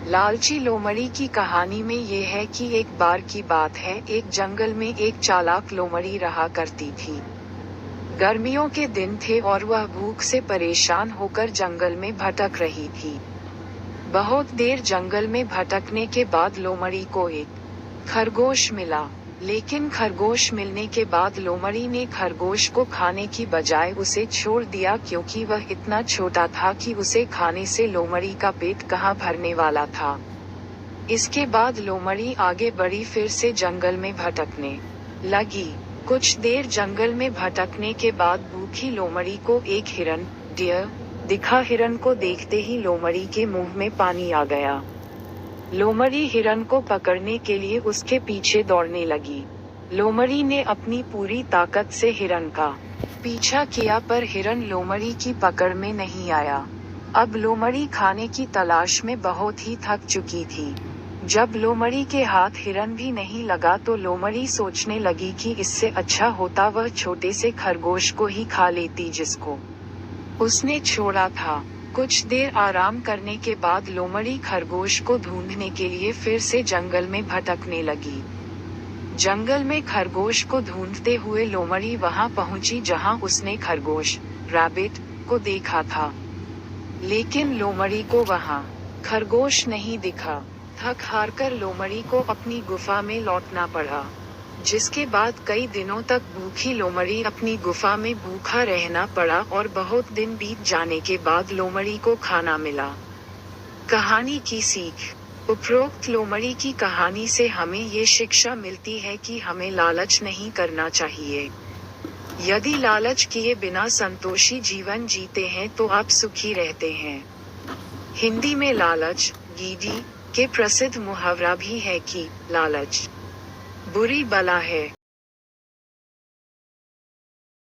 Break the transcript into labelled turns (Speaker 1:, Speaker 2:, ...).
Speaker 1: लालची लोमड़ी की कहानी में ये है कि एक बार की बात है, एक जंगल में एक चालाक लोमड़ी रहा करती थी। गर्मियों के दिन थे और वह भूख से परेशान होकर जंगल में भटक रही थी। बहुत देर जंगल में भटकने के बाद लोमड़ी को एक खरगोश मिला, लेकिन खरगोश मिलने के बाद लोमड़ी ने खरगोश को खाने की बजाय उसे छोड़ दिया, क्योंकि वह इतना छोटा था कि उसे खाने से लोमड़ी का पेट कहाँ भरने वाला था। इसके बाद लोमड़ी आगे बढ़ी, फिर से जंगल में भटकने लगी। कुछ देर जंगल में भटकने के बाद भूखी लोमड़ी को एक हिरन, डियर, दिखा। हिरन को देखते ही लोमड़ी के मुंह में पानी आ गया। लोमड़ी हिरन को पकड़ने के लिए उसके पीछे दौड़ने लगी। लोमड़ी ने अपनी पूरी ताकत से हिरन का पीछा किया, पर हिरन लोमड़ी की पकड़ में नहीं आया। अब लोमड़ी खाने की तलाश में बहुत ही थक चुकी थी। जब लोमड़ी के हाथ हिरन भी नहीं लगा तो लोमड़ी सोचने लगी कि इससे अच्छा होता वह छोटे से खरगोश को ही खा लेती जिसको उसने छोड़ा था। कुछ देर आराम करने के बाद लोमड़ी खरगोश को ढूंढने के लिए फिर से जंगल में भटकने लगी। जंगल में खरगोश को ढूंढते हुए लोमड़ी वहां पहुंची जहां उसने खरगोश, रैबिट, को देखा था। लेकिन लोमड़ी को वहां खरगोश नहीं दिखा। थक हारकर लोमड़ी को अपनी गुफा में लौटना पड़ा, जिसके बाद कई दिनों तक भूखी लोमड़ी अपनी गुफा में भूखा रहना पड़ा और बहुत दिन बीत जाने के बाद लोमड़ी को खाना मिला। कहानी की सीख। उपरोक्त लोमड़ी की कहानी से हमें ये शिक्षा मिलती है कि हमें लालच नहीं करना चाहिए। यदि लालच किए बिना संतोषी जीवन जीते हैं तो आप सुखी रहते हैं। हिंदी में लालच, गीडी, के प्रसिद्ध मुहावरा भी है कि लालच बुरी बला है।